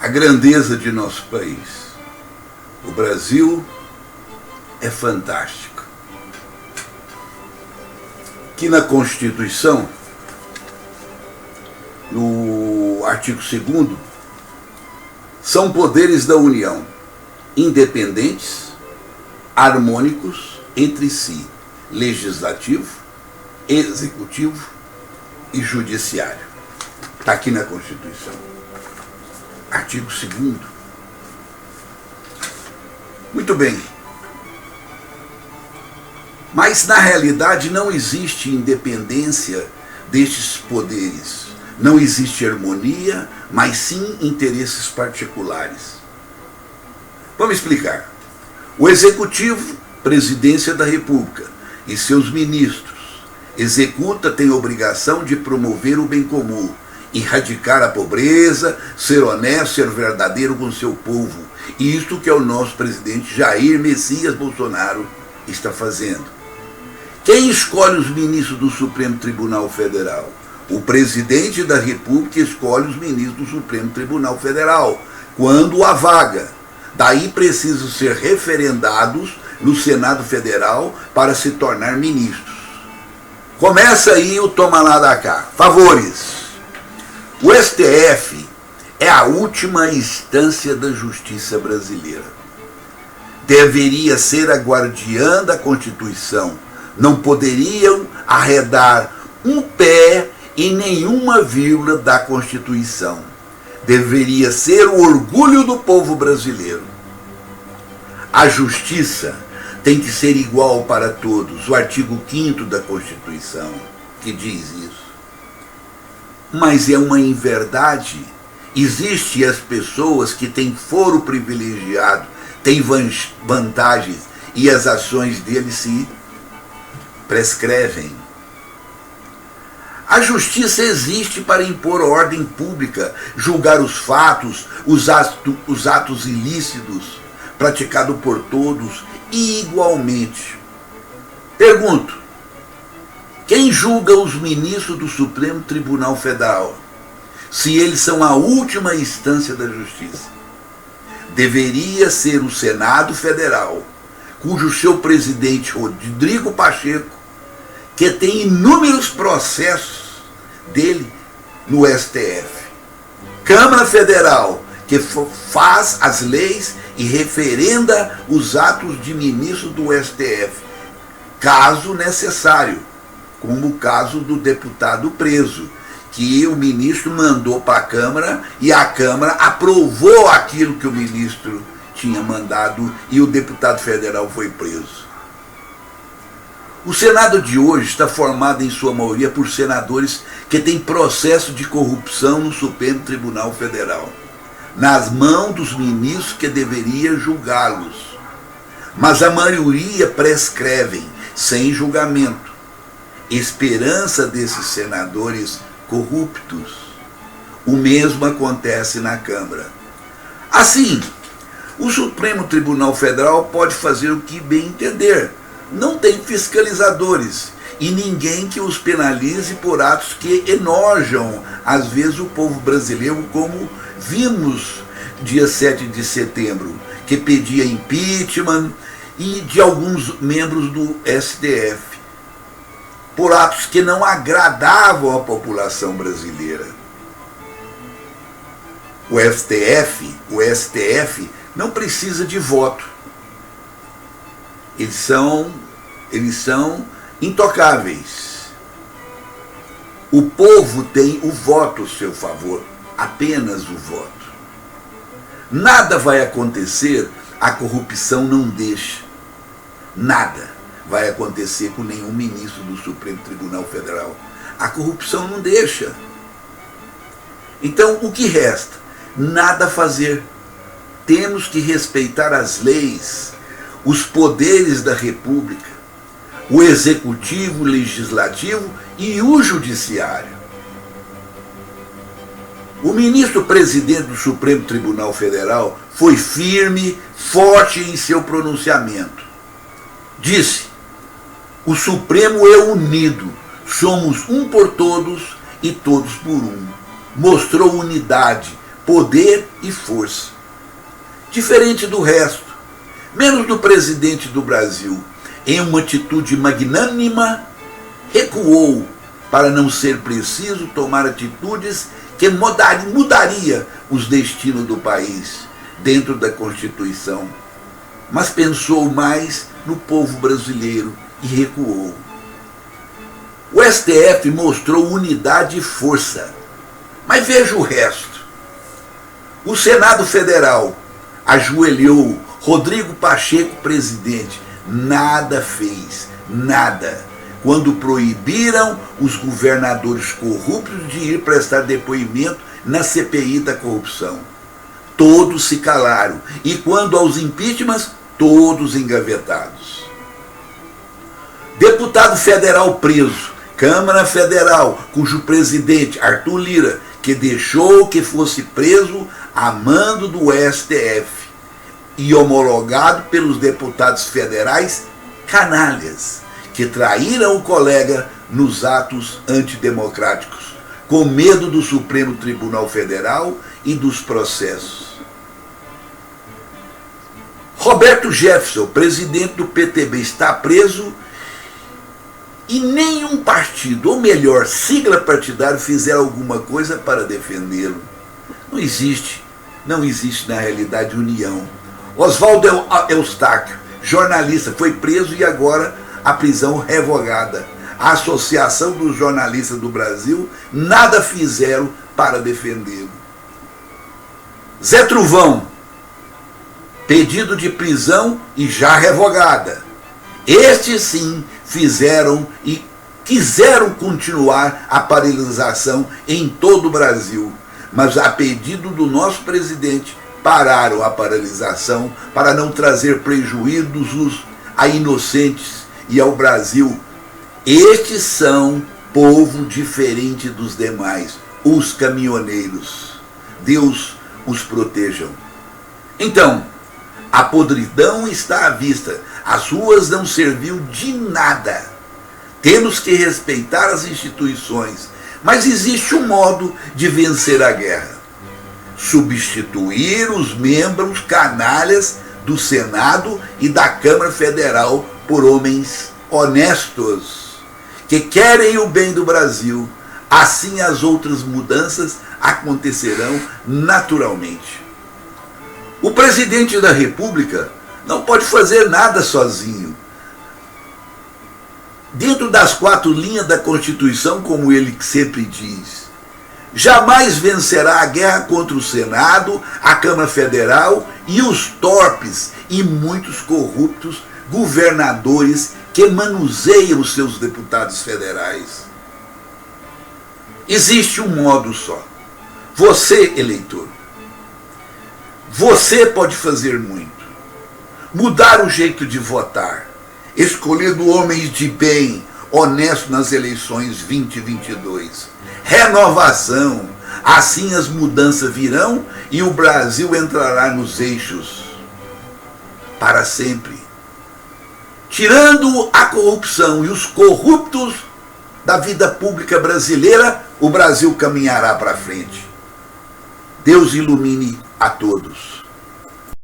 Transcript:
a grandeza de nosso país. O Brasil é fantástico. Aqui na Constituição, no artigo 2º, são poderes da União, independentes, harmônicos entre si, legislativo, executivo e judiciário. Está aqui na Constituição. Artigo 2º. Muito bem. Mas, na realidade, não existe independência destes poderes. Não existe harmonia, mas sim interesses particulares. Vamos explicar. O Executivo, Presidência da República, e seus ministros, tem a obrigação de promover o bem comum, erradicar a pobreza, ser honesto, ser verdadeiro com seu povo. E isto que é o nosso presidente Jair Messias Bolsonaro está fazendo. Quem escolhe os ministros do Supremo Tribunal Federal? O presidente da República escolhe os ministros do Supremo Tribunal Federal, quando há vaga. Daí precisam ser referendados no Senado Federal para se tornar ministros. Começa aí o toma lá da cá. Favores. O STF é a última instância da justiça brasileira. Deveria ser a guardiã da Constituição. Não poderiam arredar um pé em nenhuma vírgula da Constituição. Deveria ser o orgulho do povo brasileiro. A justiça tem que ser igual para todos. O artigo 5º da Constituição que diz isso. Mas é uma inverdade. Existem as pessoas que têm foro privilegiado, têm vantagens e as ações deles se prescrevem. A justiça existe para impor ordem pública, julgar os fatos, os atos ilícitos praticados por todos igualmente. Pergunto, quem julga os ministros do Supremo Tribunal Federal, se eles são a última instância da justiça? Deveria ser o Senado Federal, cujo seu presidente, Rodrigo Pacheco, que tem inúmeros processos dele no STF. Câmara Federal, que faz as leis e referenda os atos de ministro do STF, caso necessário, como o caso do deputado preso, que o ministro mandou para a Câmara e a Câmara aprovou aquilo que o ministro tinha mandado e o deputado federal foi preso. O Senado de hoje está formado em sua maioria por senadores que têm processo de corrupção no Supremo Tribunal Federal, nas mãos dos ministros que deveriam julgá-los. Mas a maioria prescrevem, sem julgamento. Esperança desses senadores corruptos. O mesmo acontece na Câmara. Assim, o Supremo Tribunal Federal pode fazer o que bem entender. Não tem fiscalizadores e ninguém que os penalize por atos que enojam, às vezes, o povo brasileiro, como vimos dia 7 de setembro, que pedia impeachment e de alguns membros do STF, por atos que não agradavam a população brasileira. O STF não precisa de voto. Eles são intocáveis. O povo tem o voto a seu favor, apenas o voto. Nada vai acontecer, a corrupção não deixa. Nada vai acontecer com nenhum ministro do Supremo Tribunal Federal. A corrupção não deixa. Então, o que resta? Nada a fazer. Temos que respeitar as leis, os poderes da República, o Executivo, o Legislativo e o Judiciário. O ministro-presidente do Supremo Tribunal Federal foi firme, forte em seu pronunciamento. Disse: o Supremo é unido, somos um por todos e todos por um. Mostrou unidade, poder e força. Diferente do resto, menos do presidente do Brasil, em uma atitude magnânima, recuou para não ser preciso tomar atitudes que mudaria os destinos do país dentro da Constituição, mas pensou mais no povo brasileiro e recuou. O STF mostrou unidade e força, mas veja o resto. O Senado Federal ajoelhou Rodrigo Pacheco, presidente, nada fez, nada, quando proibiram os governadores corruptos de ir prestar depoimento na CPI da corrupção. Todos se calaram, e quando aos impeachments, todos engavetados. Deputado federal preso, Câmara Federal, cujo presidente, Arthur Lira, que deixou que fosse preso a mando do STF e homologado pelos deputados federais canalhas, que traíram o colega nos atos antidemocráticos, com medo do Supremo Tribunal Federal e dos processos. Roberto Jefferson, presidente do PTB, está preso e nenhum partido, ou melhor, sigla partidária, fizeram alguma coisa para defendê-lo. Não existe na realidade união. Oswaldo Eustáquio, jornalista, foi preso e agora a prisão revogada. A Associação dos Jornalistas do Brasil nada fizeram para defendê-lo. Zé Trovão, pedido de prisão e já revogada. Estes sim fizeram e quiseram continuar a paralisação em todo o Brasil, mas a pedido do nosso presidente pararam a paralisação para não trazer prejuízos a inocentes e ao Brasil. Estes são povo diferente dos demais, os caminhoneiros. Deus os protejam. Então, a podridão está à vista. As ruas não serviu de nada. Temos que respeitar as instituições, mas existe um modo de vencer a guerra: substituir os membros canalhas do Senado e da Câmara Federal por homens honestos, que querem o bem do Brasil. Assim as outras mudanças acontecerão naturalmente. O presidente da República não pode fazer nada sozinho. Dentro das 4 linhas da Constituição, como ele sempre diz, jamais vencerá a guerra contra o Senado, a Câmara Federal e os torpes e muitos corruptos governadores que manuseiam os seus deputados federais. Existe um modo só. Você, eleitor, você pode fazer muito. Mudar o jeito de votar, escolhendo homens de bem, honestos nas eleições 2022. Renovação, assim as mudanças virão e o Brasil entrará nos eixos para sempre. Tirando a corrupção e os corruptos da vida pública brasileira, o Brasil caminhará para frente. Deus ilumine a todos.